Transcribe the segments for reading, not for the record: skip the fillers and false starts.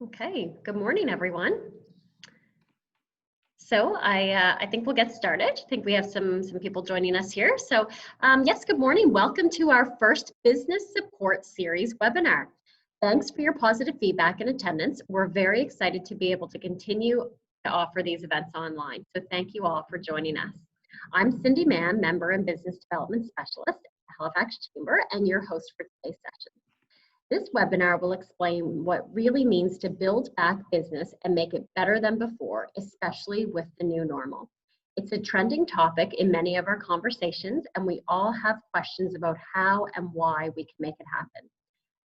Okay, good morning, everyone. So I think we'll get started. I think we have some people joining us here. So yes, good morning. Welcome to our first Business Support Series webinar. Thanks for your positive feedback and attendance. We're very excited to be able to continue to offer these events online. So thank you all for joining us. I'm Cindy Mann, Member and Business Development Specialist at Halifax Chamber and your host for today's session. This webinar will explain what it really means to build back business and make it better than before, especially with the new normal. It's a trending topic in many of our conversations, and we all have questions about how and why we can make it happen.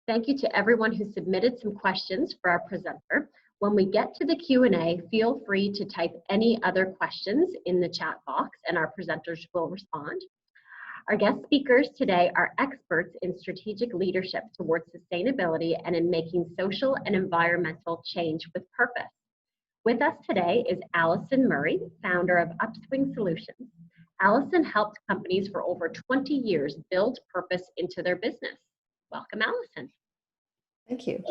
Thank you to everyone who submitted some questions for our presenter. When we get to the Q&A, feel free to type any other questions in the chat box, and our presenters will respond. Our guest speakers today are experts in strategic leadership towards sustainability and in making social and environmental change with purpose. With us today is Allison Murray, founder of Upswing Solutions. Allison helped companies for over 20 years build purpose into their business. Welcome, Allison. Thank you.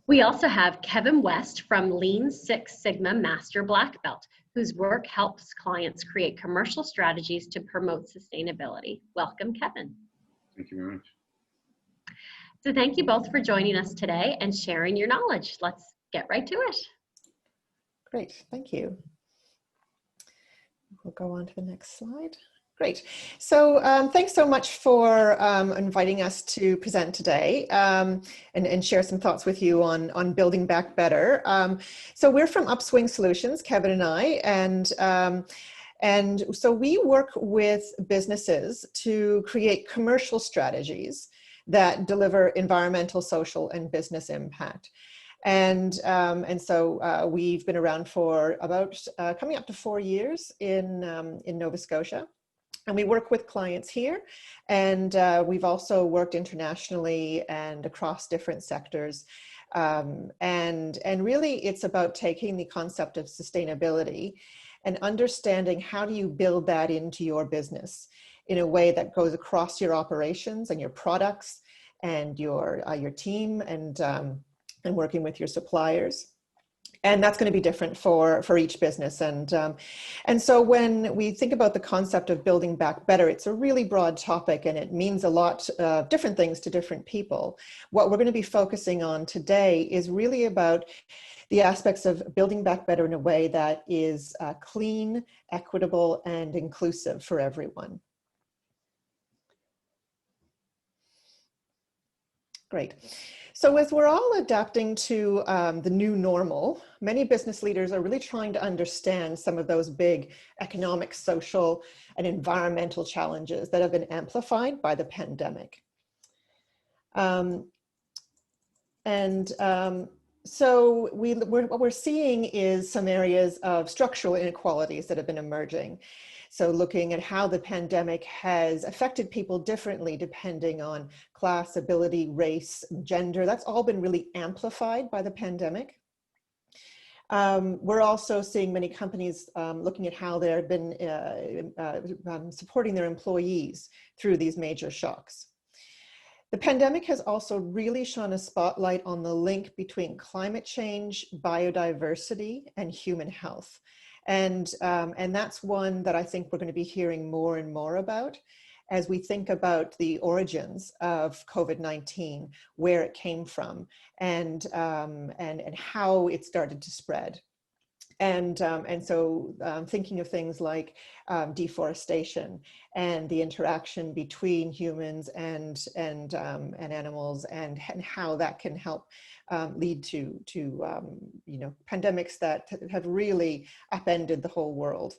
We also have Kevin West from Lean Six Sigma Master Black Belt, whose work helps clients create commercial strategies to promote sustainability. Welcome, Kevin. Thank you very much. So thank you both for joining us today and sharing your knowledge. Let's get right to it. Great, thank you. We'll go on to the next slide. Great. So thanks so much for inviting us to present today and share some thoughts with you on building back better. So we're from Upswing Solutions, Kevin and I, and so we work with businesses to create commercial strategies that deliver environmental, social, and business impact. And so we've been around for about coming up to 4 years in Nova Scotia. And we work with clients here, and we've also worked internationally and across different sectors. And really, it's about taking the concept of sustainability and understanding how do you build that into your business in a way that goes across your operations and your products and your team and working with your suppliers. And that's going to be different for each business. And so when we think about the concept of building back better, it's a really broad topic and it means a lot of different things to different people. What we're going to be focusing on today is really about the aspects of building back better in a way that is clean, equitable, and inclusive for everyone. Great. So as we're all adapting to the new normal, many business leaders are really trying to understand some of those big economic, social, and environmental challenges that have been amplified by the pandemic. So what we're seeing is some areas of structural inequalities that have been emerging. So looking at how the pandemic has affected people differently depending on class, ability, race, gender, that's all been really amplified by the pandemic. We're also seeing many companies looking at how they've been supporting their employees through these major shocks. The pandemic has also really shone a spotlight on the link between climate change, biodiversity, and human health. And that's one that I think we're going to be hearing more and more about as we think about the origins of COVID-19, where it came from, and how it started to spread. And so thinking of things like deforestation and the interaction between humans and animals and how that can help lead to pandemics that have really upended the whole world.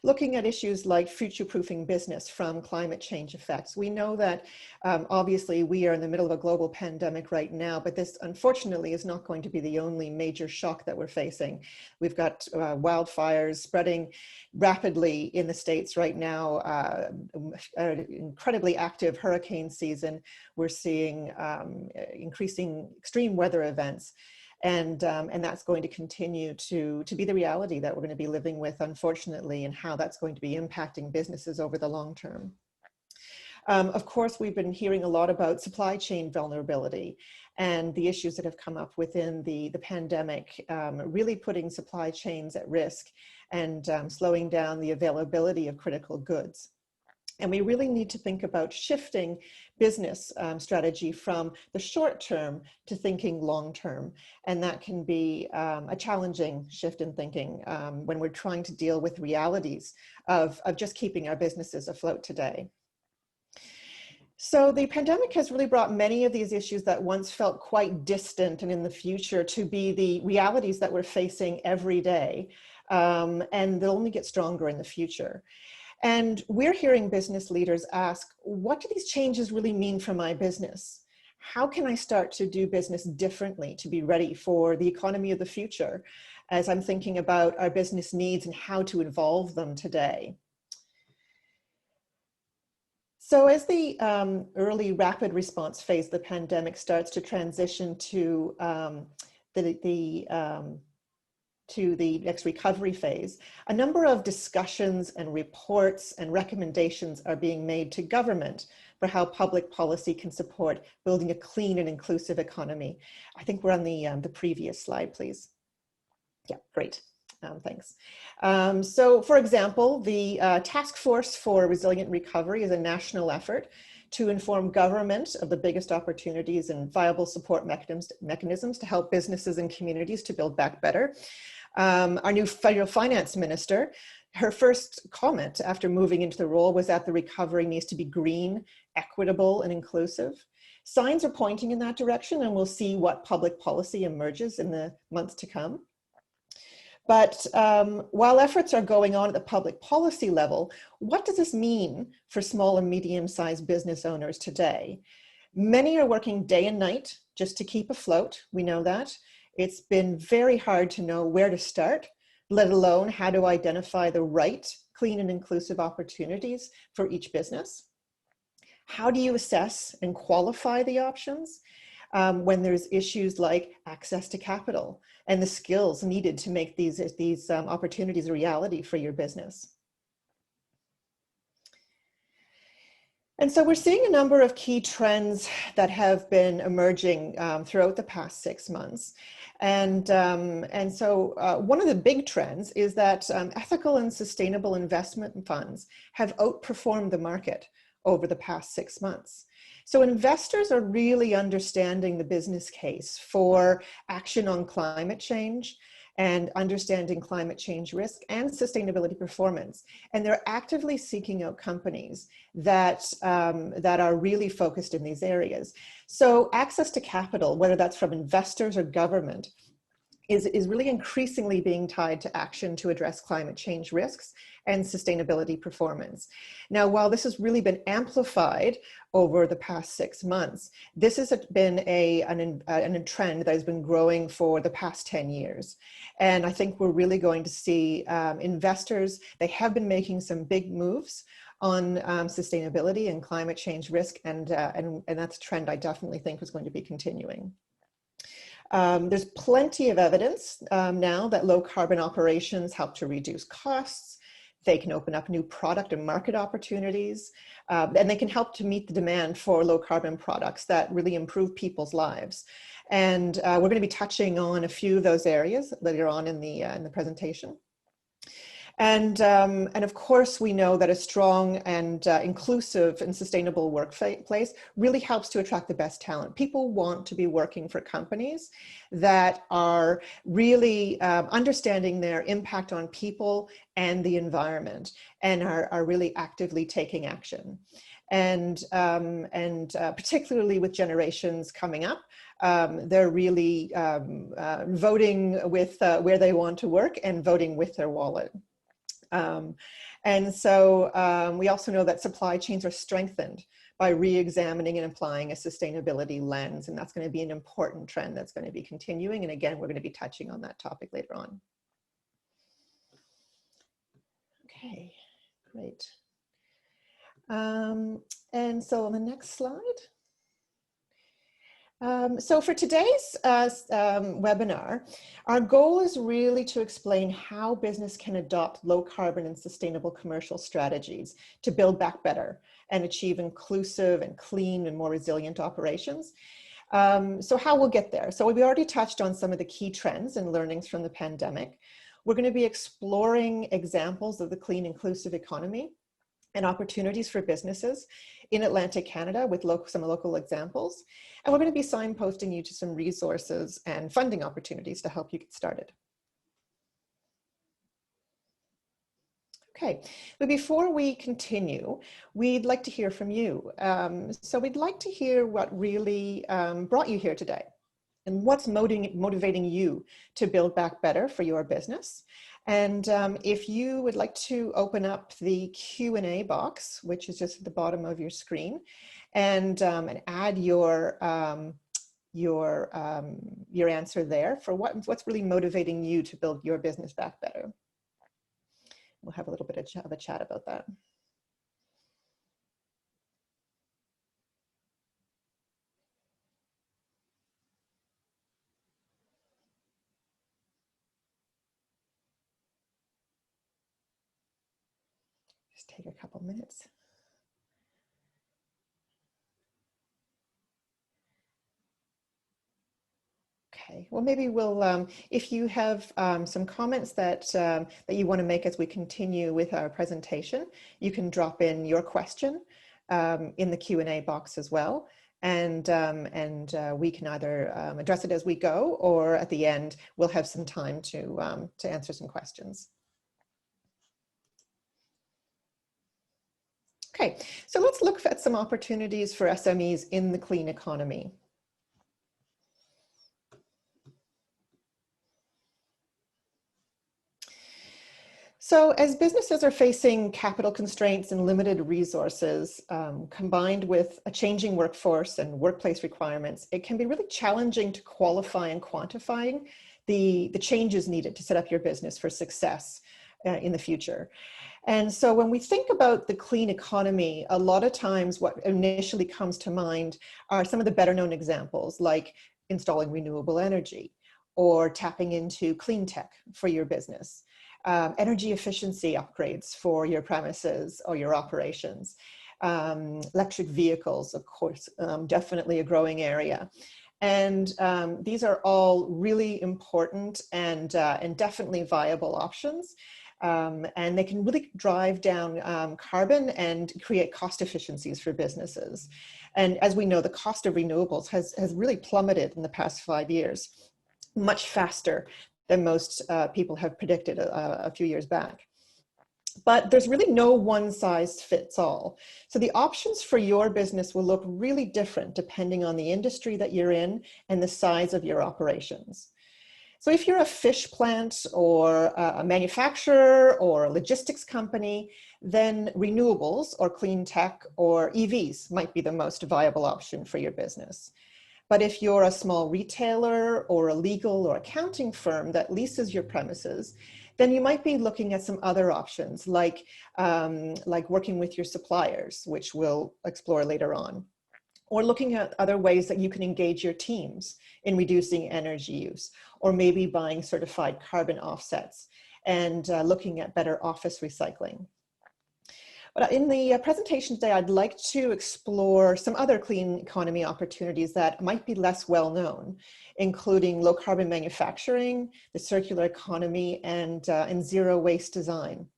Looking at issues like future-proofing business from climate change effects. We know that obviously we are in the middle of a global pandemic right now, but this unfortunately is not going to be the only major shock that we're facing. We've got wildfires spreading rapidly in the States right now, an incredibly active hurricane season. We're seeing increasing extreme weather events. And that's going to continue to be the reality that we're going to be living with, unfortunately, and how that's going to be impacting businesses over the long term. Of course, we've been hearing a lot about supply chain vulnerability and the issues that have come up within the pandemic, really putting supply chains at risk and slowing down the availability of critical goods. And we really need to think about shifting business strategy from the short term to thinking long term. And that can be a challenging shift in thinking when we're trying to deal with realities of just keeping our businesses afloat today. So the pandemic has really brought many of these issues that once felt quite distant and in the future to be the realities that we're facing every day. And they'll only get stronger in the future. And we're hearing business leaders ask, what do these changes really mean for my business? How can I start to do business differently to be ready for the economy of the future as I'm thinking about our business needs and how to evolve them today? So as the early rapid response phase of the pandemic starts to transition to the next recovery phase, a number of discussions and reports and recommendations are being made to government for how public policy can support building a clean and inclusive economy. I think we're on the previous slide, please. Yeah, great. Thanks. So for example, the Task Force for Resilient Recovery is a national effort to inform government of the biggest opportunities and viable support mechanisms to help businesses and communities to build back better. Our new federal finance minister, her first comment after moving into the role was that the recovery needs to be green, equitable, and inclusive. Signs are pointing in that direction, and we'll see what public policy emerges in the months to come. But while efforts are going on at the public policy level, what does this mean for small and medium-sized business owners today? Many are working day and night just to keep afloat. We know that. It's been very hard to know where to start, let alone how to identify the right clean and inclusive opportunities for each business. How do you assess and qualify the options when there's issues like access to capital and the skills needed to make these opportunities a reality for your business? And so we're seeing a number of key trends that have been emerging throughout the past 6 months. And so one of the big trends is that ethical and sustainable investment funds have outperformed the market over the past 6 months. So investors are really understanding the business case for action on climate change and understanding climate change risk and sustainability performance. And they're actively seeking out companies that are really focused in these areas. So access to capital, whether that's from investors or government, is really increasingly being tied to action to address climate change risks and sustainability performance. Now, while this has really been amplified over the past 6 months, this has been a trend that has been growing for the past 10 years. And I think we're really going to see investors, they have been making some big moves on sustainability and climate change risk, and that's a trend I definitely think is going to be continuing. There's plenty of evidence now that low carbon operations help to reduce costs. They can open up new product and market opportunities, and they can help to meet the demand for low carbon products that really improve people's lives. And we're going to be touching on a few of those areas later on in the presentation. And of course, we know that a strong and inclusive and sustainable workplace really helps to attract the best talent. People want to be working for companies that are really understanding their impact on people and the environment and are really actively taking action. And particularly with generations coming up, they're really voting with where they want to work and voting with their wallet. And so we also know that supply chains are strengthened by re-examining and applying a sustainability lens, and that's going to be an important trend that's going to be continuing. And again, we're going to be touching on that topic later on. Okay, great. And so on the next slide, So for today's webinar, our goal is really to explain how business can adopt low carbon and sustainable commercial strategies to build back better and achieve inclusive and clean and more resilient operations. So how we'll get there. So we already touched on some of the key trends and learnings from the pandemic. We're going to be exploring examples of the clean inclusive economy and opportunities for businesses in Atlantic Canada with some local examples. And we're going to be signposting you to some resources and funding opportunities to help you get started. Okay, but before we continue, we'd like to hear from you. So we'd like to hear what really brought you here today and what's motivating you to build back better for your business. And if you would like to open up the Q&A box, which is just at the bottom of your screen, and add your answer there for what's really motivating you to build your business back better. We'll have a little bit of a chat about that. Just take a couple minutes. Okay, well, maybe we'll, if you have some comments that you want to make as we continue with our presentation, you can drop in your question in the Q&A box as well. And we can either address it as we go, or at the end, we'll have some time to answer some questions. Okay, so let's look at some opportunities for SMEs in the clean economy. So as businesses are facing capital constraints and limited resources, combined with a changing workforce and workplace requirements, it can be really challenging to qualify and quantifying the changes needed to set up your business for success in the future. And so when we think about the clean economy, a lot of times what initially comes to mind are some of the better known examples, like installing renewable energy or tapping into clean tech for your business. Energy efficiency upgrades for your premises or your operations. Electric vehicles, of course, definitely a growing area. And these are all really important and definitely viable options. And they can really drive down carbon and create cost efficiencies for businesses. And as we know, the cost of renewables has really plummeted in the past 5 years, much faster than most people have predicted a few years back. But there's really no one size fits all. So the options for your business will look really different depending on the industry that you're in and the size of your operations. So if you're a fish plant or a manufacturer or a logistics company, then renewables or clean tech or EVs might be the most viable option for your business. But if you're a small retailer or a legal or accounting firm that leases your premises, then you might be looking at some other options like working with your suppliers, which we'll explore later on, or looking at other ways that you can engage your teams in reducing energy use, or maybe buying certified carbon offsets and looking at better office recycling. But in the presentation today, I'd like to explore some other clean economy opportunities that might be less well known, including low carbon manufacturing, the circular economy, and zero waste design.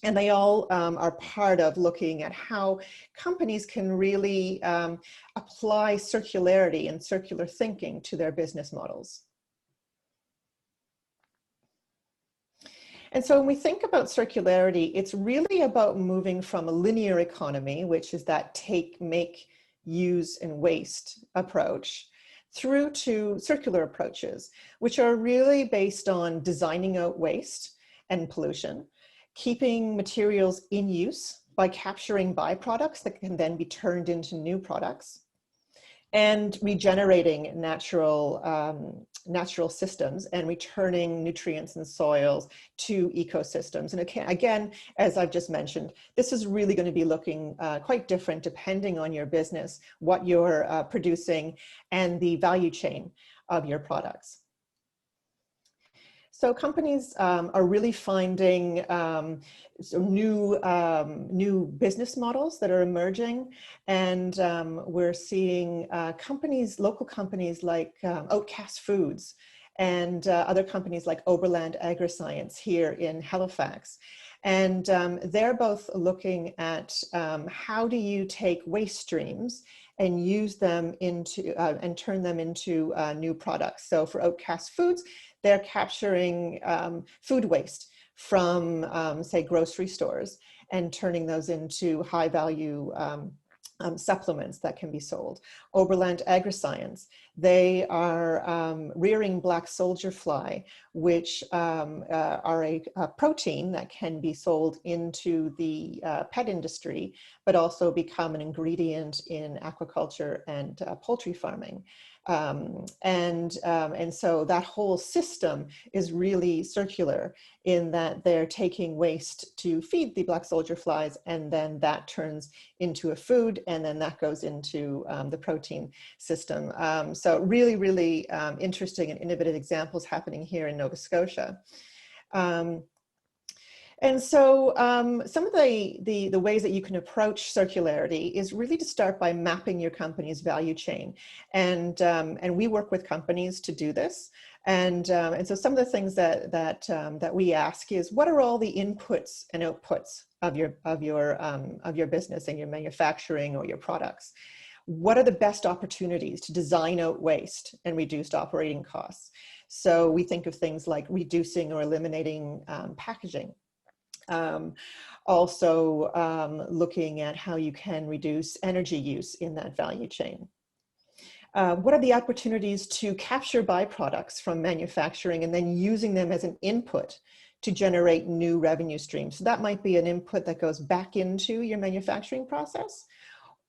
And they all are part of looking at how companies can really apply circularity and circular thinking to their business models. And so when we think about circularity, it's really about moving from a linear economy, which is that take, make, use, and waste approach, through to circular approaches, which are really based on designing out waste and pollution, keeping materials in use by capturing byproducts that can then be turned into new products, and regenerating natural systems and returning nutrients and soils to ecosystems. And again, as I've just mentioned, this is really going to be looking quite different depending on your business, what you're producing, and the value chain of your products. So companies are really finding new business models that are emerging, and we're seeing local companies like Outcast Foods and other companies like Oberland Agriscience here in Halifax. And they're both looking at how do you take waste streams and use them into and turn them into new products. So for Outcast Foods, they're capturing food waste from, say, grocery stores and turning those into high value supplements that can be sold. Oberland Agriscience, they are rearing black soldier fly, which are a protein that can be sold into the pet industry, but also become an ingredient in aquaculture and poultry farming. And so that whole system is really circular in that they're taking waste to feed the black soldier flies, and then that turns into a food, and then that goes into the protein system. So really, really interesting and innovative examples happening here in Nova Scotia. And so some of the ways that you can approach circularity is really to start by mapping your company's value chain. And we work with companies to do this. And so some of the things that we ask is, what are all the inputs and outputs of your business and your manufacturing or your products? What are the best opportunities to design out waste and reduce operating costs? So we think of things like reducing or eliminating packaging. Also looking at how you can reduce energy use in that value chain. What are the opportunities to capture byproducts from manufacturing and then using them as an input to generate new revenue streams? So that might be an input that goes back into your manufacturing process,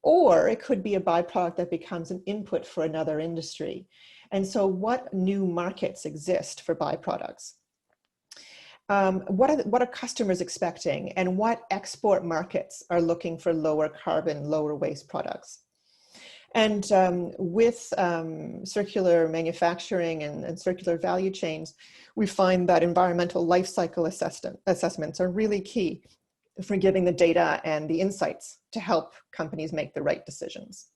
or it could be a byproduct that becomes an input for another industry. And so what new markets exist for byproducts? What are customers expecting, and what export markets are looking for lower carbon, lower waste products? And with circular manufacturing and circular value chains, we find that environmental life cycle assessments are really key for giving the data and the insights to help companies make the right decisions.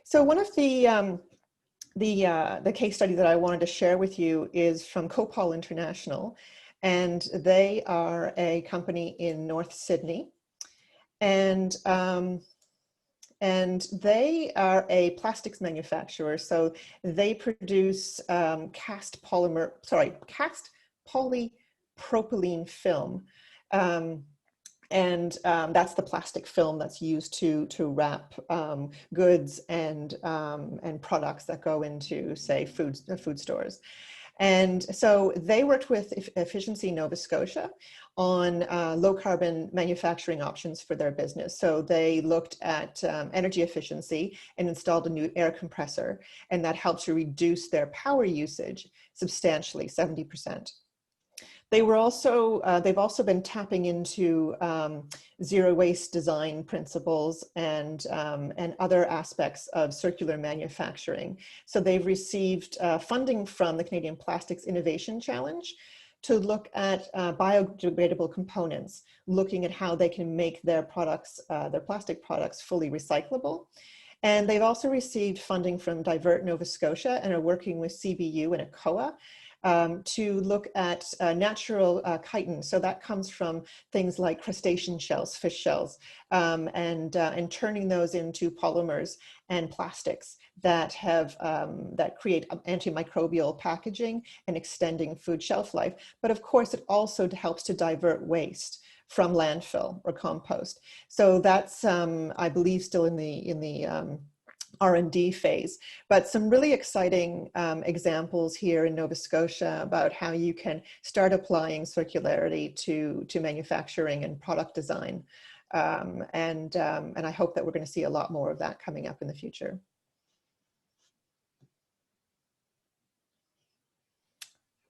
So one of the case study that I wanted to share with you is from COPOL International, and they are a company in North Sydney, and they are a plastics manufacturer. So they produce cast polypropylene film, and that's the plastic film that's used to wrap goods and products that go into, say, food stores. And so they worked with Efficiency Nova Scotia on low carbon manufacturing options for their business. So they looked at energy efficiency and installed a new air compressor, and that helped to reduce their power usage substantially, 70%. They've also been tapping into zero waste design principles and other aspects of circular manufacturing. So they've received funding from the Canadian Plastics Innovation Challenge to look at biodegradable components, looking at how they can make their products, their plastic products, fully recyclable. And they've also received funding from Divert Nova Scotia and are working with CBU and ACOA to look at natural chitin. So that comes from things like crustacean shells, fish shells, and turning those into polymers and plastics that create antimicrobial packaging and extending food shelf life. But of course, it also helps to divert waste from landfill or compost. So that's, I believe, still in the R&D phase, but some really exciting examples here in Nova Scotia about how you can start applying circularity to manufacturing and product design And I hope that we're going to see a lot more of that coming up in the future.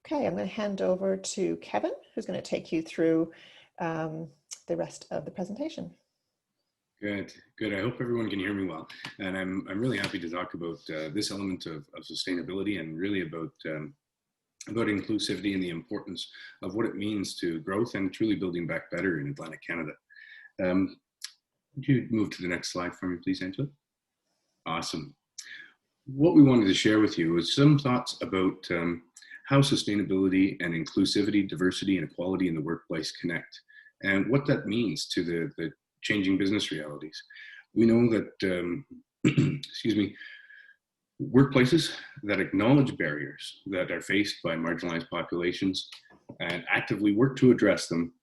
Okay, I'm going to hand over to Kevin, who's going to take you through the rest of the presentation. Good, good. I hope everyone can hear me well. And I'm really happy to talk about this element of sustainability, and really about inclusivity and the importance of what it means to growth and truly building back better in Atlantic Canada. Would you move to the next slide for me, please, Angela? Awesome. What we wanted to share with you is some thoughts about how sustainability and inclusivity, diversity, and equality in the workplace connect, and what that means to the changing business realities. We know that, excuse me, workplaces that acknowledge barriers that are faced by marginalized populations and actively work to address them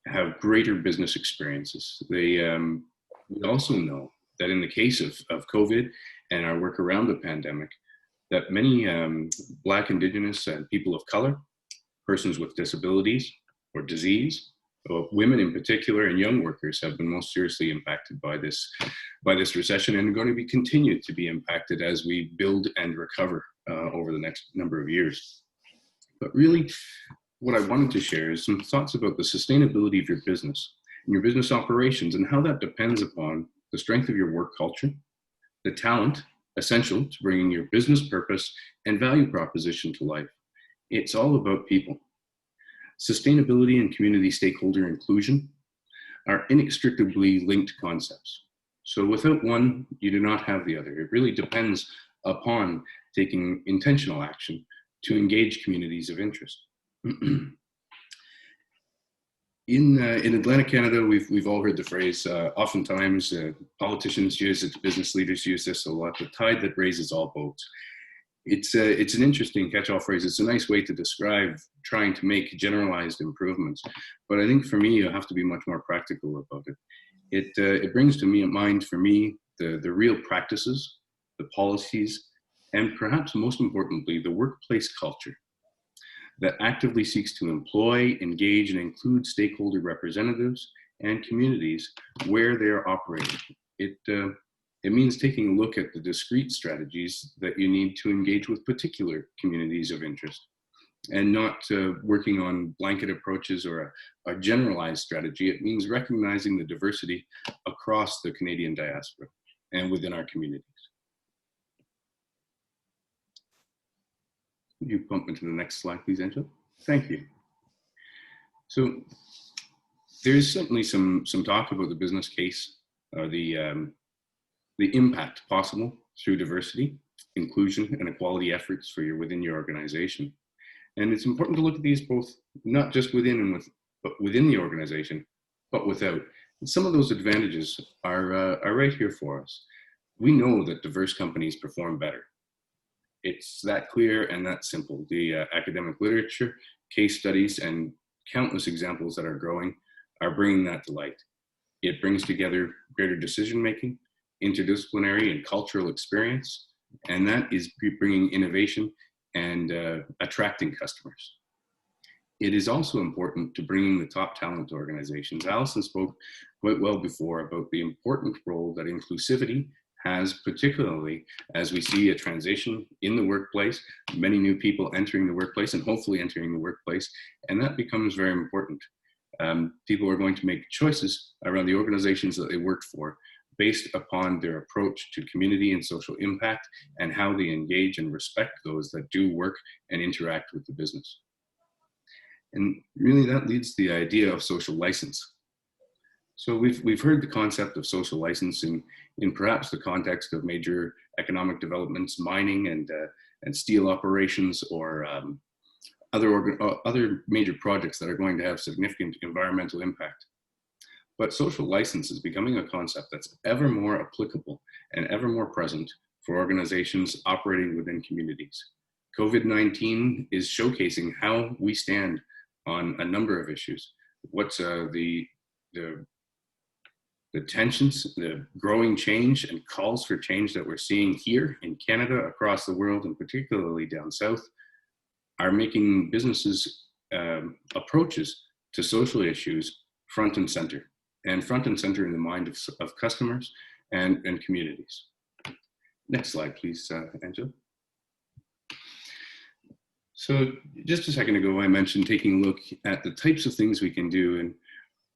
have greater business experiences. We also know that in the case of COVID and our work around the pandemic, that many Black, Indigenous, and people of color, persons with disabilities or disease, women in particular, and young workers have been most seriously impacted by this recession, and are going to be continued to be impacted as we build and recover over the next number of years. But really, what I wanted to share is some thoughts about the sustainability of your business and your business operations, and how that depends upon the strength of your work culture, the talent essential to bringing your business purpose and value proposition to life. It's all about people. Sustainability and community stakeholder inclusion are inextricably linked concepts. So without one, you do not have the other. It really depends upon taking intentional action to engage communities of interest. In Atlantic Canada, we've all heard the phrase, oftentimes politicians use it, business leaders use this a lot, the tide that raises all boats. It's an interesting catch-all phrase. It's a nice way to describe trying to make generalized improvements. But I think for me, you have to be much more practical about it. It brings to mind for me the real practices, the policies, and perhaps most importantly, the workplace culture that actively seeks to employ, engage, and include stakeholder representatives and communities where they're operating. It means taking a look at the discrete strategies that you need to engage with particular communities of interest, and not working on blanket approaches or a generalized strategy. It means recognizing the diversity across the Canadian diaspora and within our communities. Would you bump into the next slide, please, Angela? Thank you. So there is certainly some talk about the business case, or the impact possible through diversity, inclusion, and equality efforts within your organization. And it's important to look at these both, not just within the organization, but without. And some of those advantages are right here for us. We know that diverse companies perform better. It's that clear and that simple. The academic literature, case studies, and countless examples that are growing are bringing that to light. It brings together greater decision-making, interdisciplinary and cultural experience, and that is bringing innovation and attracting customers. It is also important to bringing the top talent to organizations. Allison spoke quite well before about the important role that inclusivity has, particularly as we see a transition in the workplace, many new people entering the workplace and hopefully entering the workplace, and that becomes very important. People are going to make choices around the organizations that they work for based upon their approach to community and social impact, and how they engage and respect those that do work and interact with the business. And really that leads to the idea of social license. So we've heard the concept of social license in perhaps the context of major economic developments, mining and steel operations, or other major projects that are going to have significant environmental impact. But social license is becoming a concept that's ever more applicable and ever more present for organizations operating within communities. COVID-19 is showcasing how we stand on a number of issues. What's the tensions, the growing change and calls for change that we're seeing here in Canada, across the world, and particularly down south, are making businesses' approaches to social issues front and center. and front and center in the mind of customers and communities. Next slide, please, Angela. So just a second ago, I mentioned taking a look at the types of things we can do. And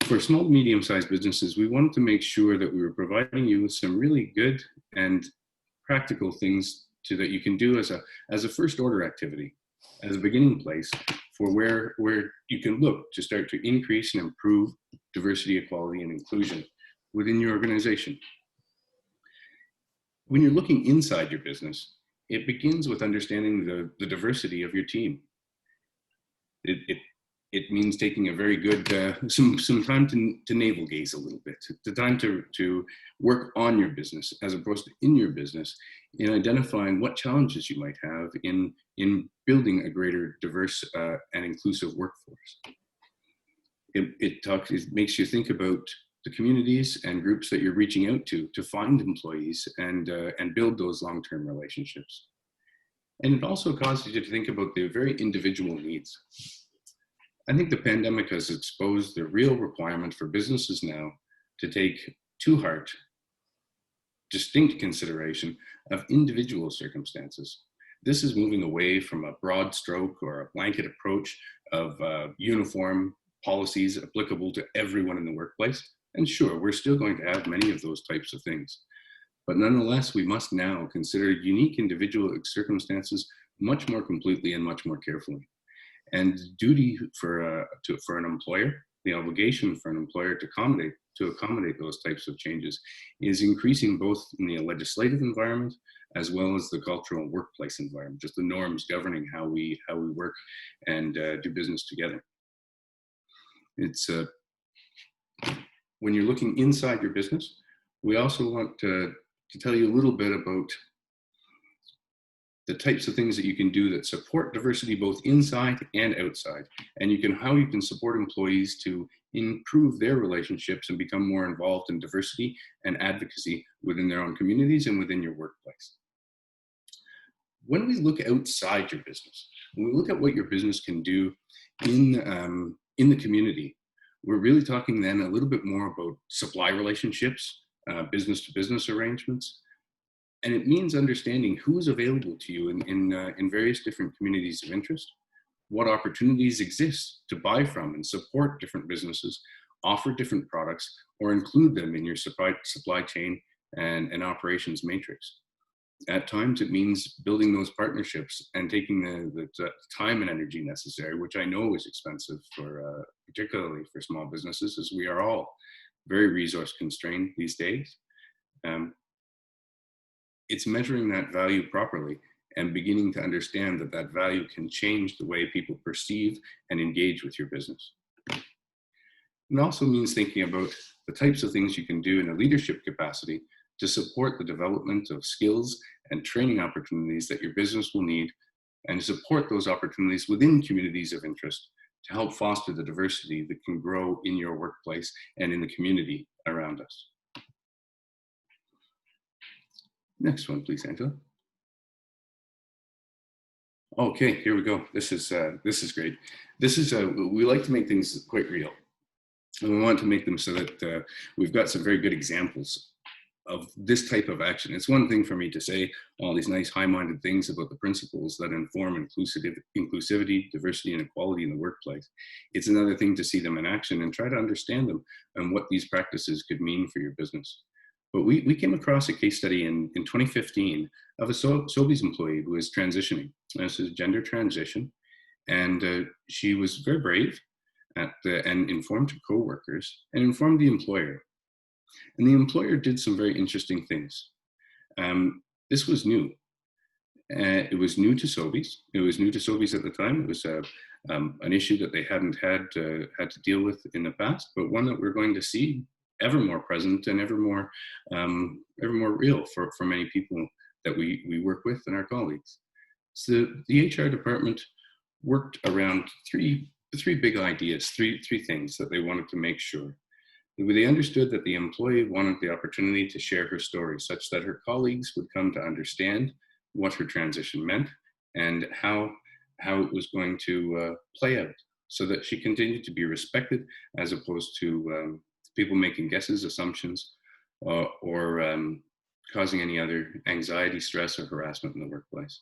for small, medium-sized businesses, we wanted to make sure that we were providing you with some really good and practical things that you can do as a first order activity, as a beginning place for where you can look to start to increase and improve diversity, equality, and inclusion within your organization. When you're looking inside your business, it begins with understanding the diversity of your team. It means taking a very good, some time to navel gaze a little bit, the time to work on your business as opposed to in your business, in identifying what challenges you might have in building a greater diverse and inclusive workforce. It makes you think about the communities and groups that you're reaching out to find employees and build those long-term relationships. And it also causes you to think about the very individual needs. I think the pandemic has exposed the real requirement for businesses now to take to heart distinct consideration of individual circumstances. This is moving away from a broad stroke or a blanket approach of uniform policies applicable to everyone in the workplace. And sure, we're still going to have many of those types of things. But nonetheless, we must now consider unique individual circumstances much more completely and much more carefully. And the duty for an employer, the obligation for an employer to accommodate those types of changes is increasing both in the legislative environment as well as the cultural workplace environment, just the norms governing how we work and do business together. It's when you're looking inside your business, we also want to tell you a little bit about the types of things that you can do that support diversity both inside and outside, and how you can support employees to improve their relationships and become more involved in diversity and advocacy within their own communities and within your workplace. When we look outside your business, when we look at what your business can do in the community, we're really talking then a little bit more about supply relationships, business-to-business arrangements. And it means understanding who is available to you in various different communities of interest, what opportunities exist to buy from and support different businesses, offer different products, or include them in your supply chain and operations matrix. At times, it means building those partnerships and taking the time and energy necessary, which I know is expensive particularly for small businesses, as we are all very resource constrained these days. It's measuring that value properly and beginning to understand that value can change the way people perceive and engage with your business. It also means thinking about the types of things you can do in a leadership capacity to support the development of skills and training opportunities that your business will need, and to support those opportunities within communities of interest to help foster the diversity that can grow in your workplace and in the community around us. Next one, please, Angela. Okay, here we go. This is great. We like to make things quite real, and we want to make them so that we've got some very good examples of this type of action. It's one thing for me to say all these nice high-minded things about the principles that inform inclusivity, diversity, and equality in the workplace. It's another thing to see them in action and try to understand them and what these practices could mean for your business. But we came across a case study in 2015 of a Sobeys employee who was transitioning. This is gender transition, and she was very brave and informed her coworkers and informed the employer. And the employer did some very interesting things. This was new. It was new to Sobeys. It was new to Sobeys at the time. It was an issue that they hadn't had to deal with in the past, but one that we're going to see ever more present and ever more real for many people that we work with and our colleagues. So the HR department worked around three big ideas, three things that they wanted to make sure. They understood that the employee wanted the opportunity to share her story such that her colleagues would come to understand what her transition meant and how it was going to play out, so that she continued to be respected as opposed to people making guesses, assumptions, or causing any other anxiety, stress, or harassment in the workplace.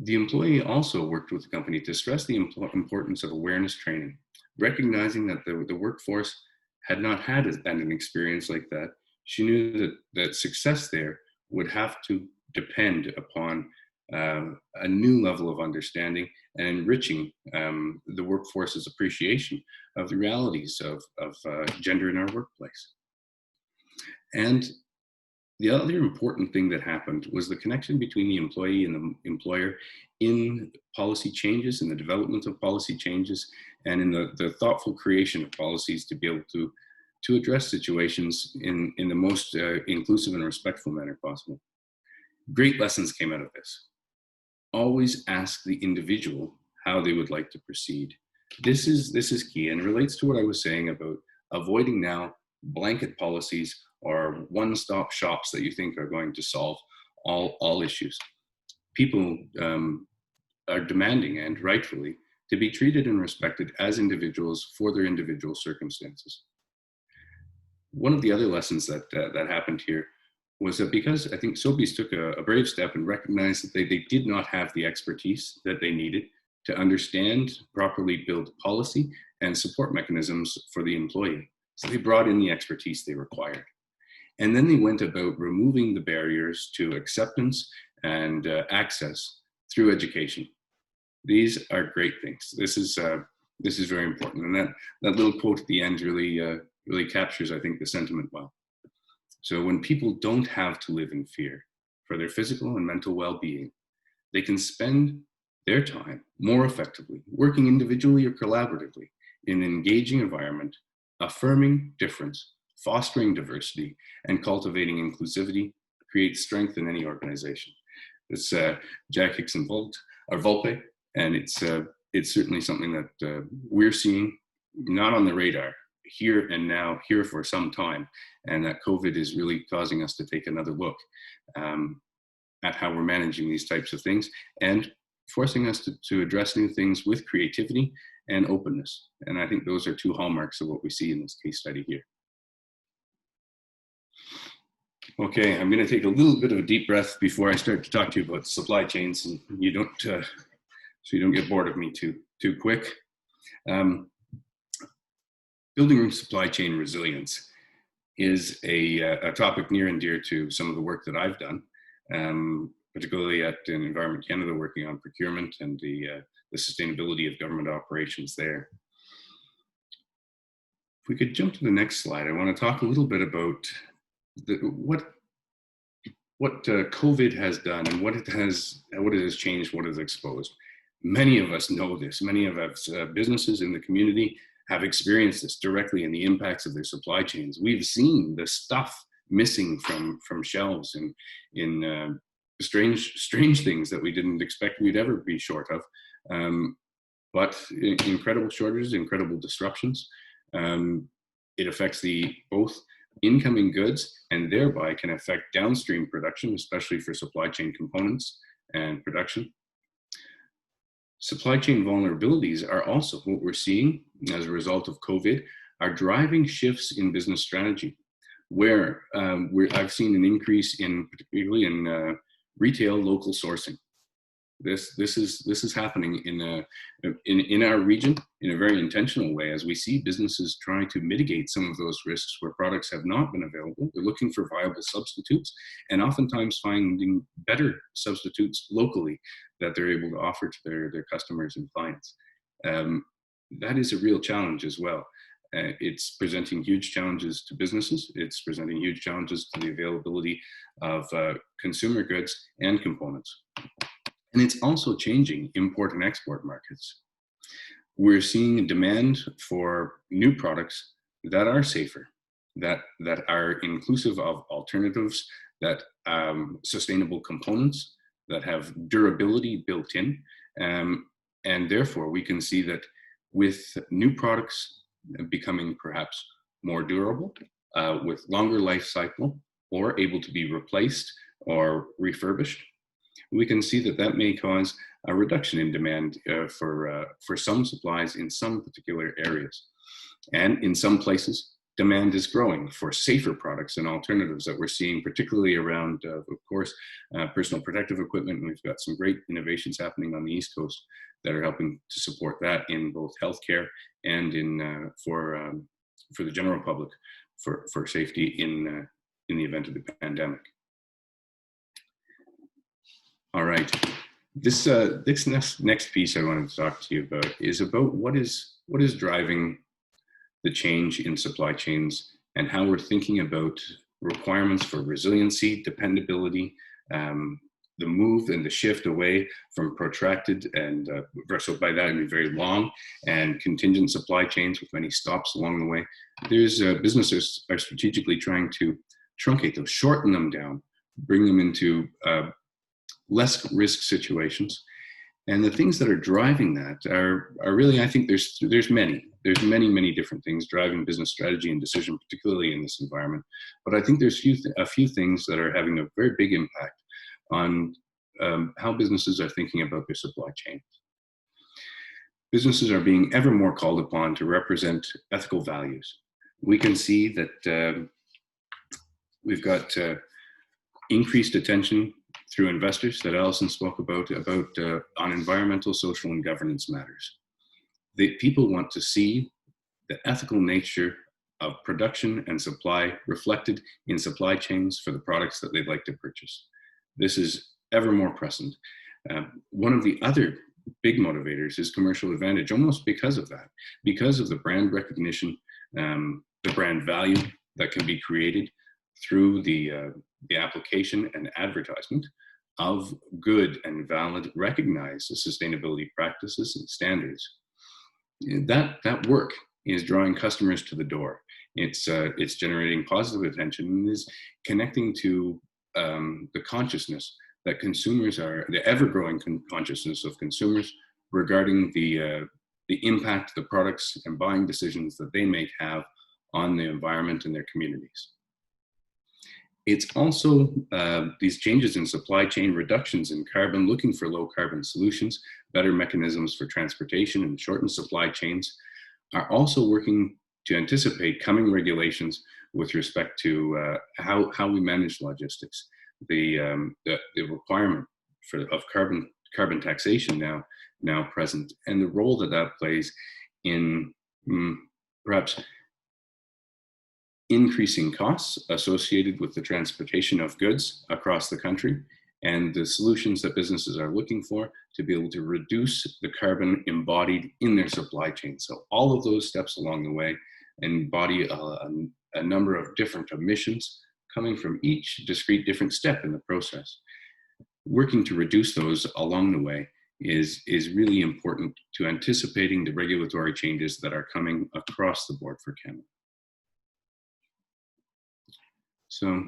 The employee also worked with the company to stress the importance of awareness training, recognizing that the workforce had not had an experience like that. She knew that success there would have to depend upon a new level of understanding and enriching the workforce's appreciation of the realities of gender in our workplace. And the other important thing that happened was the connection between the employee and the employer in policy changes, in the development of policy changes, and in the thoughtful creation of policies to be able to address situations in the most inclusive and respectful manner possible. Great lessons came out of this. Always ask the individual how they would like to proceed. This is key and relates to what I was saying about avoiding now blanket policies or one-stop shops that you think are going to solve all issues. People are demanding, and rightfully, to be treated and respected as individuals for their individual circumstances. One of the other lessons that happened here was that because I think Sobeys took a brave step and recognized that they did not have the expertise that they needed to understand, properly build policy and support mechanisms for the employee. So they brought in the expertise they required. And then they went about removing the barriers to acceptance and access through education. These are great things. This is very important. And that little quote at the end really captures, I think, the sentiment well. So when people don't have to live in fear for their physical and mental well-being, they can spend their time more effectively, working individually or collaboratively in an engaging environment, affirming difference, fostering diversity, and cultivating inclusivity creates strength in any organization. It's Jack Hickson Volpe, and it's certainly something that we're seeing not on the radar here and now, here for some time, and that COVID is really causing us to take another look at how we're managing these types of things and forcing us to address new things with creativity and openness. And I think those are two hallmarks of what we see in this case study here. Okay, I'm going to take a little bit of a deep breath before I start to talk to you about supply chains, and you don't, so you don't get bored of me too quick. Building supply chain resilience is a topic near and dear to some of the work that I've done, particularly at Environment Canada, working on procurement and the sustainability of government operations there. If we could jump to the next slide, I want to talk a little bit about what COVID has done and what it has changed, what it has exposed. Many of us know this. Many of us businesses in the community have experienced this directly in the impacts of their supply chains. We've seen the stuff missing from shelves in strange things that we didn't expect we'd ever be short of. But incredible shortages, incredible disruptions. It affects both incoming goods and thereby can affect downstream production, especially for supply chain components and production. Supply chain vulnerabilities are also what we're seeing as a result of COVID, are driving shifts in business strategy, where I've seen an increase particularly in retail local sourcing. This is happening in our region in a very intentional way, as we see businesses trying to mitigate some of those risks where products have not been available. They're looking for viable substitutes and oftentimes finding better substitutes locally that they're able to offer to their customers and clients. That is a real challenge as well. It's presenting huge challenges to businesses. It's presenting huge challenges to the availability of consumer goods and components. And it's also changing import and export markets. We're seeing a demand for new products that are safer, that are inclusive of alternatives, that sustainable components, that have durability built in. And therefore, we can see that with new products becoming perhaps more durable, with longer life cycle, or able to be replaced or refurbished, we can see that may cause a reduction in demand for some supplies in some particular areas. And in some places, demand is growing for safer products and alternatives that we're seeing, particularly around, of course, personal protective equipment. And we've got some great innovations happening on the East Coast that are helping to support that in both healthcare and in for the general public for safety in the event of the pandemic. All right, this next piece I wanted to talk to you about is about what is driving the change in supply chains and how we're thinking about requirements for resiliency, dependability, the move and the shift away from protracted and so by that I mean very long and contingent supply chains with many stops along the way. There's businesses are strategically trying to truncate those, shorten them down, bring them into less risk situations. And the things that are driving that are really, I think there's many different things driving business strategy and decision, particularly in this environment. But I think there's a few things that are having a very big impact on how businesses are thinking about their supply chains. Businesses are being ever more called upon to represent ethical values. We can see that we've got increased attention through investors that Allison spoke about on environmental, social, and governance matters. People want to see the ethical nature of production and supply reflected in supply chains for the products that they'd like to purchase. This is ever more present. One of the other big motivators is commercial advantage, almost because of that, because of the brand recognition, the brand value that can be created through the application and advertisement of good and valid, recognized sustainability practices and standards. That work is drawing customers to the door. It's generating positive attention and is connecting to the consciousness that consumers are, the ever-growing consciousness of consumers regarding the impact the products and buying decisions that they may have on the environment and their communities. It's also these changes in supply chain, reductions in carbon, looking for low carbon solutions, better mechanisms for transportation and shortened supply chains, are also working to anticipate coming regulations with respect to how we manage logistics. The requirement of carbon taxation now present, and the role that plays in perhaps increasing costs associated with the transportation of goods across the country, and the solutions that businesses are looking for to be able to reduce the carbon embodied in their supply chain. So all of those steps along the way embody a number of different emissions coming from each discrete different step in the process. Working to reduce those along the way is really important to anticipating the regulatory changes that are coming across the board for Canada. So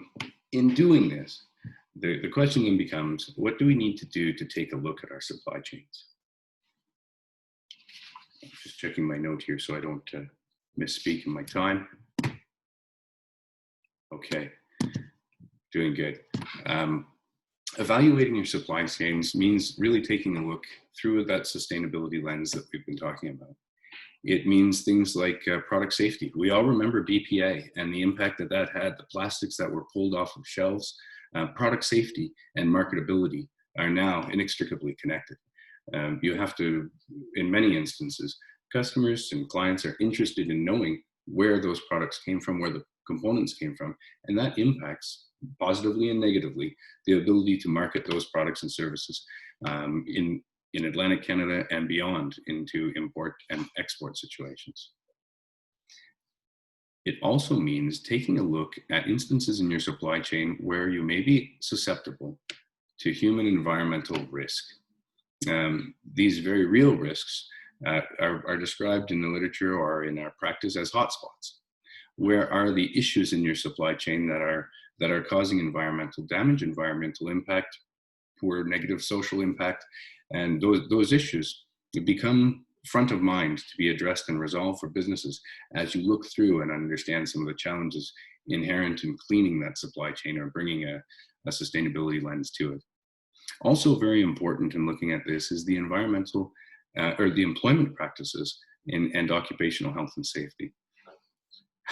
in doing this, the question then becomes, what do we need to do to take a look at our supply chains? I'm just checking my note here so I don't misspeak in my time. Okay, doing good. Evaluating your supply chains means really taking a look through that sustainability lens that we've been talking about. It means things like product safety. We all remember BPA and the impact that had, the plastics that were pulled off of shelves. Product safety and marketability are now inextricably connected. You have to, in many instances, customers and clients are interested in knowing where those products came from, where the components came from, and that impacts positively and negatively the ability to market those products and services in Atlantic Canada and beyond into import and export situations. It also means taking a look at instances in your supply chain where you may be susceptible to human environmental risk. These very real risks are described in the literature or in our practice as hotspots. Where are the issues in your supply chain that are causing environmental damage, environmental impact, poor negative social impact, and those issues become front of mind to be addressed and resolved for businesses as you look through and understand some of the challenges inherent in cleaning that supply chain or bringing a sustainability lens to it. Also very important in looking at this is the environmental or the employment practices and occupational health and safety.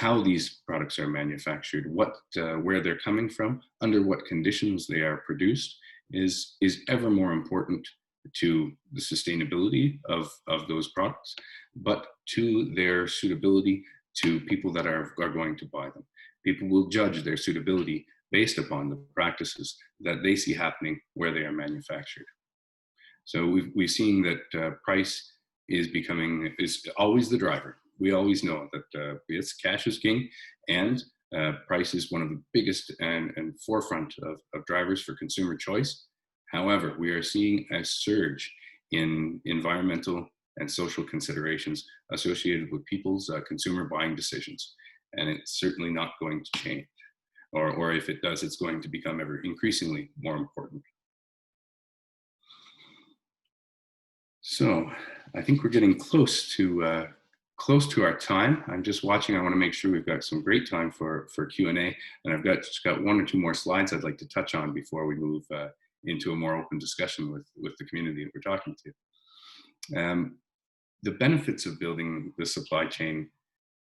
how these products are manufactured, where they're coming from, under what conditions they are produced, is ever more important to the sustainability of those products, but to their suitability to people that are going to buy them. People will judge their suitability based upon the practices that they see happening where they are manufactured. So we've seen that price is always the driver. We always know that yes, cash is king, and price is one of the biggest and forefront of drivers for consumer choice. However, we are seeing a surge in environmental and social considerations associated with people's consumer buying decisions, and it's certainly not going to change. Or if it does, it's going to become ever increasingly more important. So I think we're getting close to our time. I'm just watching. I want to make sure we've got some great time for Q&A, and I've just got one or two more slides I'd like to touch on before we move into a more open discussion with the community that we're talking to. The benefits of building the supply chain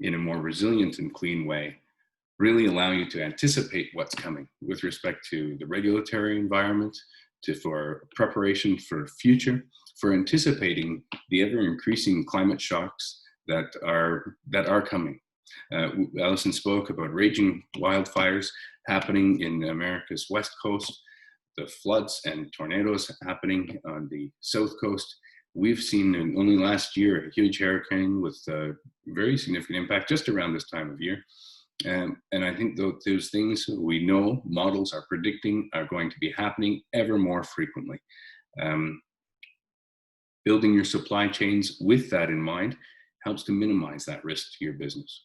in a more resilient and clean way really allow you to anticipate what's coming with respect to the regulatory environment, for preparation for future, for anticipating the ever increasing climate shocks that are coming. Allison spoke about raging wildfires happening in America's west coast, the floods and tornadoes happening on the south coast. We've seen in only last year a huge hurricane with very significant impact just around this time of year. And I think those things we know models are predicting are going to be happening ever more frequently. Building your supply chains with that in mind helps to minimize that risk to your business.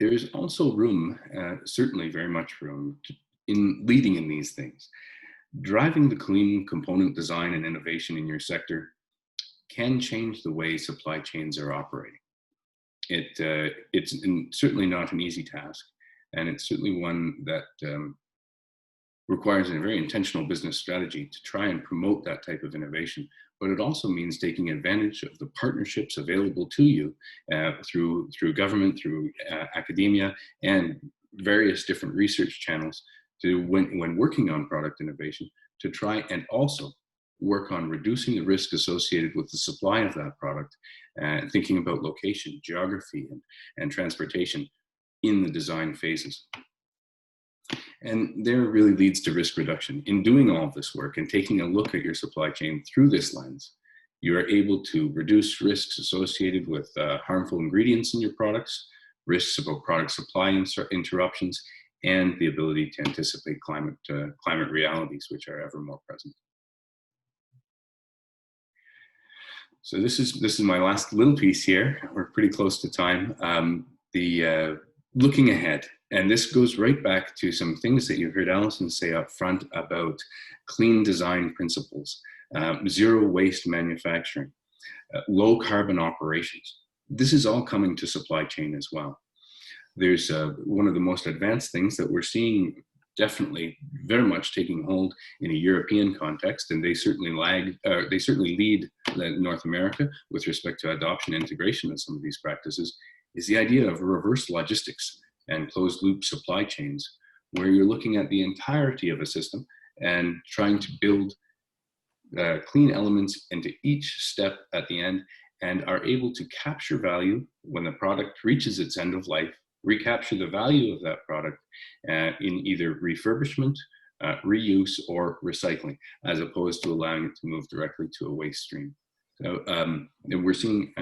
There is also room, certainly very much room, in leading in these things. Driving the clean component design and innovation in your sector can change the way supply chains are operating. It's certainly not an easy task, and it's certainly one that requires a very intentional business strategy to try and promote that type of innovation. But it also means taking advantage of the partnerships available to you through government, through academia, and various different research channels when working on product innovation, to try and also work on reducing the risk associated with the supply of that product, and thinking about location, geography, and transportation in the design phases. And there really leads to risk reduction. In doing all of this work and taking a look at your supply chain through this lens, you are able to reduce risks associated with harmful ingredients in your products, risks about product supply interruptions, and the ability to anticipate climate realities, which are ever more present. So this is my last little piece here. We're pretty close to time. Looking ahead, and this goes right back to some things that you heard Allison say up front about clean design principles, zero waste manufacturing, low carbon operations. This is all coming to supply chain as well. There's one of the most advanced things that we're seeing definitely very much taking hold in a European context, and they certainly lead North America with respect to adoption and integration of some of these practices, is the idea of reverse logistics and closed loop supply chains, where you're looking at the entirety of a system and trying to build clean elements into each step at the end, and are able to capture value when the product reaches its end of life, recapture the value of that product in either refurbishment, reuse, or recycling, as opposed to allowing it to move directly to a waste stream. So, and we're seeing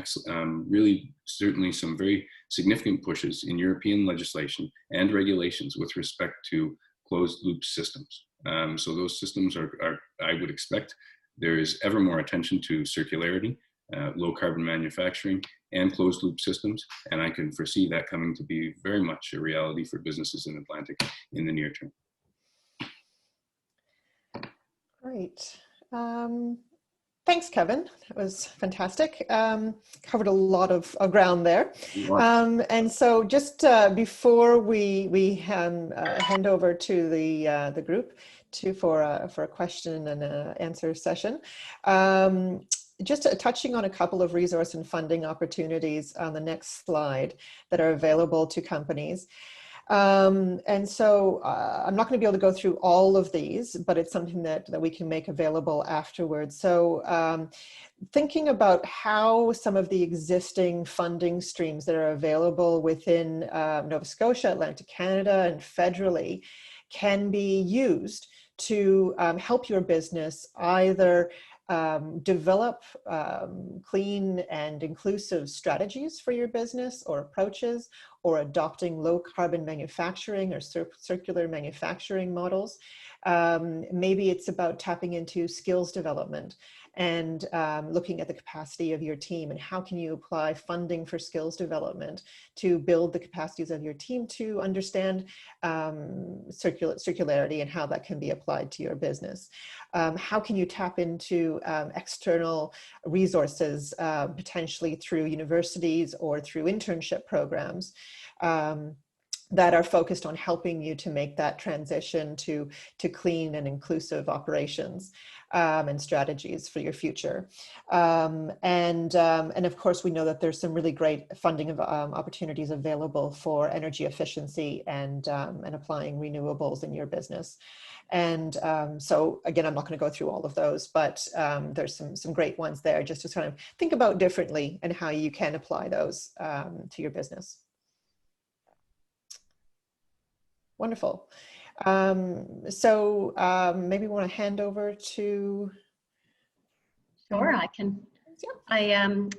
really certainly some very significant pushes in European legislation and regulations with respect to closed loop systems. So those systems are, I would expect, there is ever more attention to circularity, low carbon manufacturing, and closed loop systems. And I can foresee that coming to be very much a reality for businesses in Atlantic in the near term. Great. Thanks, Kevin. That was fantastic. Covered a lot of ground there. And so just before we hand over to the group for a question and answer session, just touching on a couple of resource and funding opportunities on the next slide that are available to companies. And so I'm not going to be able to go through all of these, but it's something that we can make available afterwards. So thinking about how some of the existing funding streams that are available within Nova Scotia, Atlantic Canada, and federally can be used to help your business either develop clean and inclusive strategies for your business or approaches, or adopting low carbon manufacturing or circular manufacturing models. Maybe it's about tapping into skills development and looking at the capacity of your team and how can you apply funding for skills development to build the capacities of your team to understand circularity and how that can be applied to your business. How can you tap into external resources, potentially through universities or through internship programs, that are focused on helping you to make that transition to clean and inclusive operations and strategies for your future. And of course, we know that there's some really great funding of opportunities available for energy efficiency and applying renewables in your business. And so again, I'm not going to go through all of those, but there's some great ones there just to kind of think about differently and how you can apply those to your business. Wonderful. So maybe we want to hand over to. Sure, I can.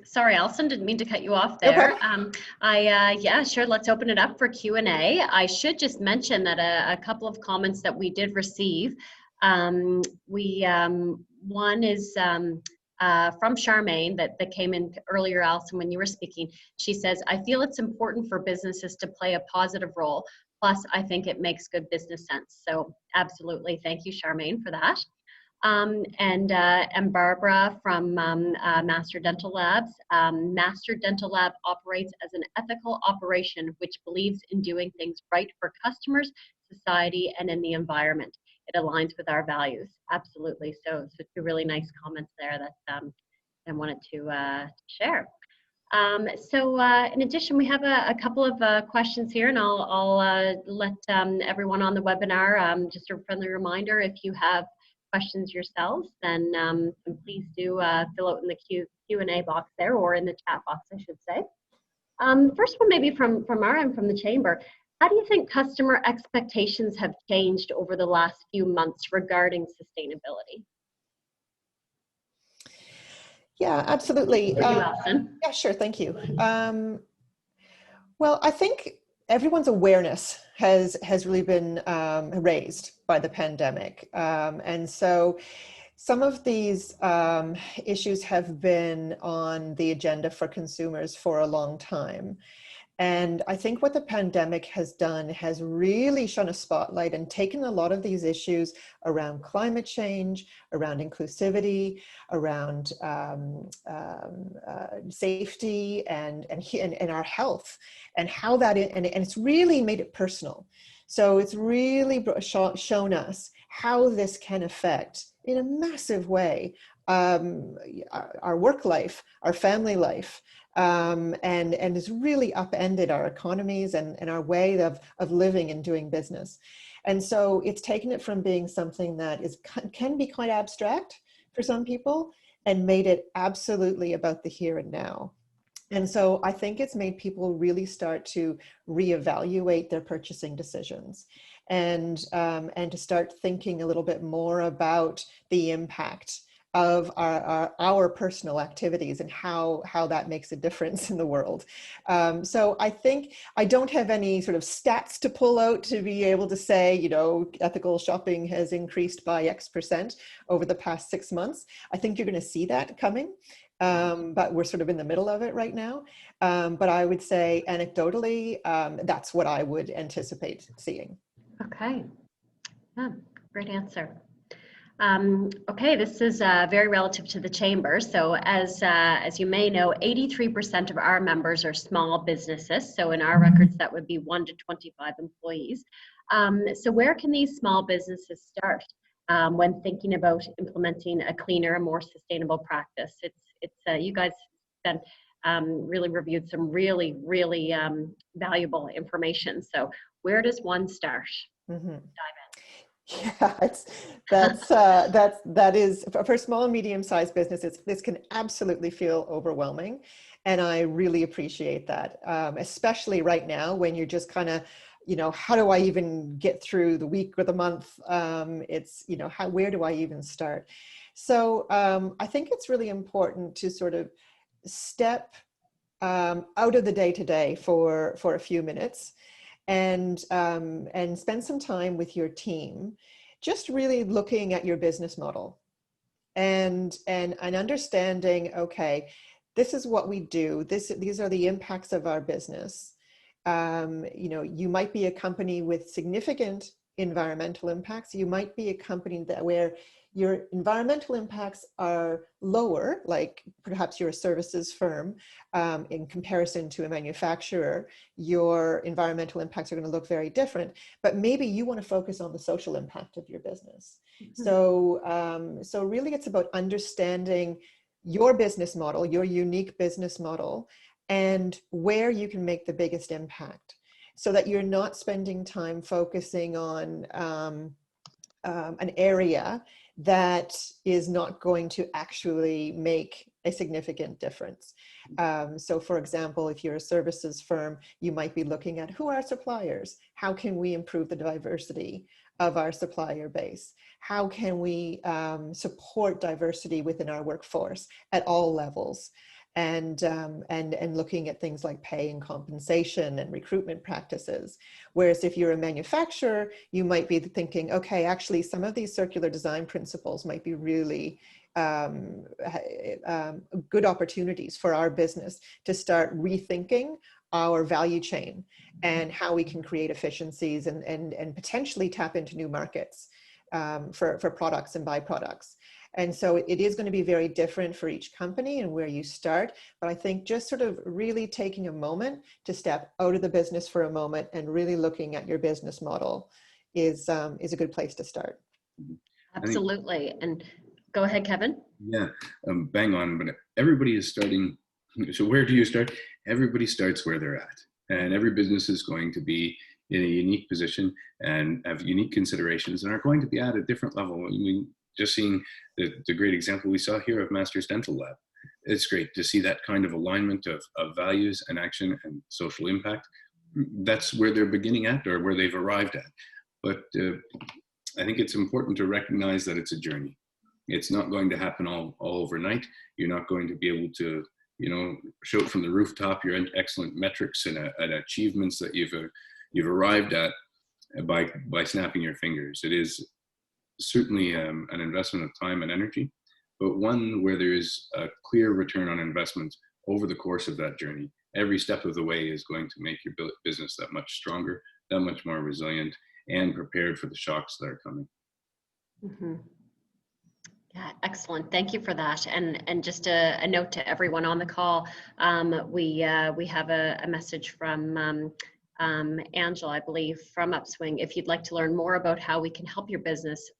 Sorry, Allison, didn't mean to cut you off there. Yeah, sure. Let's open it up for Q&A. I should just mention that a couple of comments that we did receive. One is from Charmaine that came in earlier, Allison, when you were speaking. She says, I feel it's important for businesses to play a positive role. Plus, I think it makes good business sense. So absolutely. Thank you, Charmaine, for that. And Barbara from Master Dental Labs. Master Dental Lab operates as an ethical operation which believes in doing things right for customers, society, and in the environment. It aligns with our values. Absolutely. So two really nice comments there that I wanted to share. So in addition, we have a couple of questions here, and I'll let everyone on the webinar, just a friendly reminder, if you have questions yourselves, then please do fill out in the Q&A box there, or in the chat box, I should say. First one maybe from our end, from the chamber. How do you think customer expectations have changed over the last few months regarding sustainability? Yeah, absolutely. Yeah, sure. Thank you. Well, I think everyone's awareness has really been raised by the pandemic. And so some of these issues have been on the agenda for consumers for a long time. And I think what the pandemic has done has really shone a spotlight and taken a lot of these issues around climate change, around inclusivity, around safety and our health, and how that, and it's really made it personal. So it's really shown us how this can affect in a massive way our work life, our family life, and has really upended our economies and our way of living and doing business. And so it's taken it from being something that can be quite abstract for some people and made it absolutely about the here and now. And so I think it's made people really start to reevaluate their purchasing decisions and to start thinking a little bit more about the impact of our personal activities and how that makes a difference in the world. So I think I don't have any sort of stats to pull out to be able to say, you know, ethical shopping has increased by X% over the past 6 months. I think you're going to see that coming. But we're sort of in the middle of it right now. But I would say anecdotally, that's what I would anticipate seeing. Okay, yeah, great answer. Okay, this is very relative to the chamber. So as you may know, 83% of our members are small businesses. So in our records, that would be 1 to 25 employees. So where can these small businesses start when thinking about implementing a cleaner and more sustainable practice? it's you guys spent really reviewed some really valuable information. So where does one start? Mm-hmm. Dive Yeah, that is for small and medium-sized businesses. This can absolutely feel overwhelming, and I really appreciate that, especially right now when you're just kind of, how do I even get through the week or the month? It's where do I even start? So I think it's really important to sort of step out of the day-to-day for a few minutes and spend some time with your team, just really looking at your business model and understanding, okay, this is what we do. These are the impacts of our business. You might be a company with significant environmental impacts. You might be a company where your environmental impacts are lower, like perhaps you're a services firm. In comparison to a manufacturer, your environmental impacts are going to look very different, but maybe you want to focus on the social impact of your business. Mm-hmm. So really it's about understanding your business model, your unique business model, and where you can make the biggest impact, so that you're not spending time focusing on an area that is not going to actually make a significant difference. So for example, if you're a services firm, you might be looking at who are our suppliers? How can we improve the diversity of our supplier base? How can we support diversity within our workforce at all levels? And looking at things like pay and compensation and recruitment practices. Whereas if you're a manufacturer, you might be thinking, okay, actually some of these circular design principles might be really good opportunities for our business to start rethinking our value chain and how we can create efficiencies and potentially tap into new markets for products and byproducts. And so it is going to be very different for each company and where you start. But I think just sort of really taking a moment to step out of the business for a moment and really looking at your business model is a good place to start. Absolutely. And go ahead, Kevin. Yeah, bang on. But everybody is starting. So where do you start? Everybody starts where they're at. And every business is going to be in a unique position and have unique considerations and are going to be at a different level. I mean, just seeing the great example we saw here of Masters Dental Lab. It's great to see that kind of alignment of values and action and social impact. That's where they're beginning at or where they've arrived at. But I think it's important to recognize that it's a journey. It's not going to happen all overnight. You're not going to be able to, shout from the rooftop your excellent metrics and achievements that you've arrived at by snapping your fingers. It is certainly an investment of time and energy, but one where there is a clear return on investment over the course of that journey. Every step of the way is going to make your business that much stronger, that much more resilient, and prepared for the shocks that are coming. Mm-hmm. Yeah, excellent. Thank you for that. And just a note to everyone on the call, we have a message from Angela, I believe, from Upswing. If you'd like to learn more about how we can help your business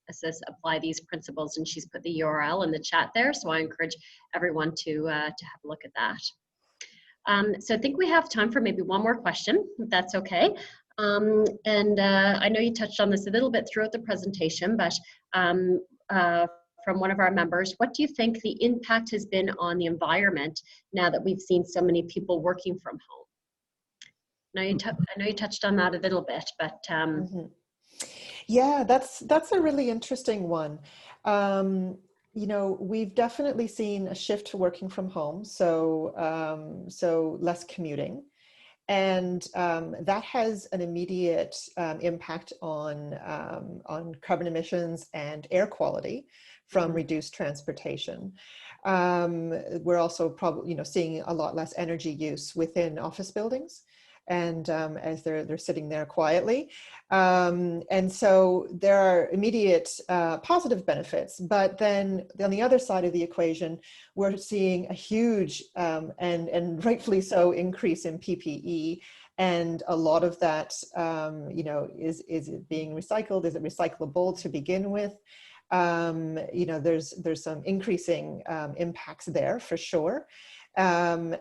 apply these principles, and she's put the URL in the chat there. So I encourage everyone to have a look at that. So I think we have time for maybe one more question, if that's okay. I know you touched on this a little bit throughout the presentation, but from one of our members, what do you think the impact has been on the environment now that we've seen so many people working from home? I know you touched on that a little bit, but Mm-hmm. Yeah, that's a really interesting one. We've definitely seen a shift to working from home, so less commuting, and that has an immediate impact on carbon emissions and air quality from reduced transportation. We're also probably seeing a lot less energy use within office buildings, and as they're sitting there quietly. And so there are immediate positive benefits, but then on the other side of the equation, we're seeing a huge and rightfully so increase in PPE. And a lot of that, is it being recycled? Is it recyclable to begin with? You know, there's some increasing impacts there for sure. And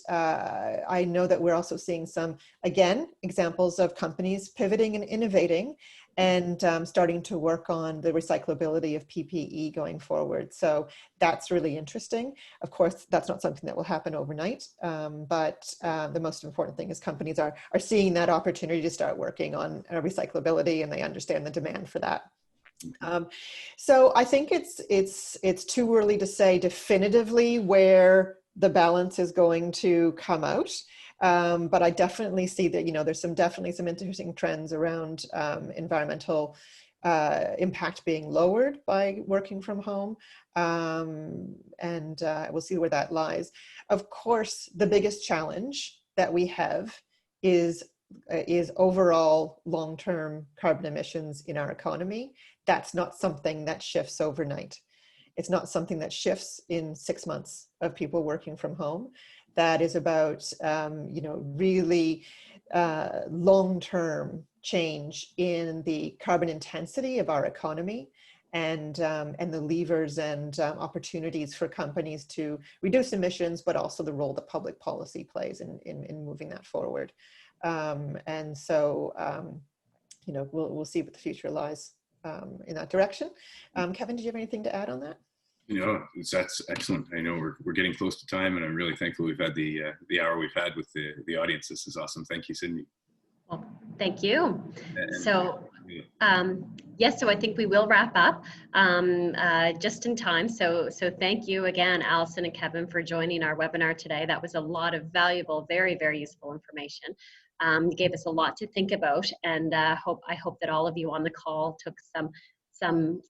I know that we're also seeing some, again, examples of companies pivoting and innovating and starting to work on the recyclability of PPE going forward. So that's really interesting. Of course, that's not something that will happen overnight, but the most important thing is companies are seeing that opportunity to start working on recyclability, and they understand the demand for that. So I think it's too early to say definitively where the balance is going to come out. But I definitely see that, you know, there's definitely some interesting trends around environmental impact being lowered by working from home. And we'll see where that lies. Of course, the biggest challenge that we have is overall long-term carbon emissions in our economy. That's not something that shifts overnight. It's not something that shifts in 6 months of people working from home. That is about, you know, really long-term change in the carbon intensity of our economy, and the levers and opportunities for companies to reduce emissions, but also the role that public policy plays in moving that forward. And so, you know, we'll see what the future lies in that direction. Kevin, did you have anything to add on that? You know, that's excellent. I know we're getting close to time, and I'm really thankful we've had the hour we've had with the audience. This is awesome. Thank you, Sydney. Well, thank you. And, So, yes, so I think we will wrap up just in time. So thank you again, Allison and Kevin, for joining our webinar today. That was a lot of valuable, very, very useful information. You gave us a lot to think about, and I hope that all of you on the call took some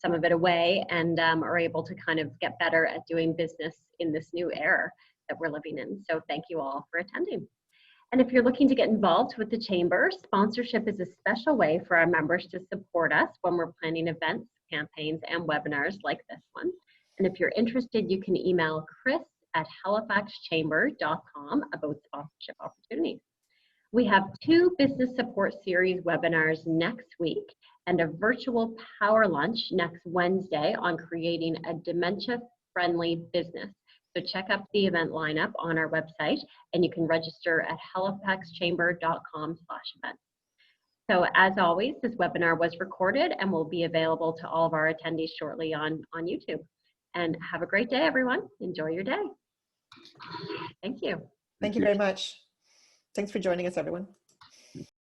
of it away and are able to kind of get better at doing business in this new era that we're living in. So thank you all for attending. And if you're looking to get involved with the Chamber, sponsorship is a special way for our members to support us when we're planning events, campaigns, and webinars like this one. And if you're interested, you can email chris@halifaxchamber.com about sponsorship opportunities. We have 2 business support series webinars next week and a virtual power lunch next Wednesday on creating a dementia-friendly business. So check out the event lineup on our website, and you can register at halifaxchamber.com/events. So as always, this webinar was recorded and will be available to all of our attendees shortly on YouTube. And have a great day, everyone. Enjoy your day. Thank you. Thank you very much. Thanks for joining us, everyone.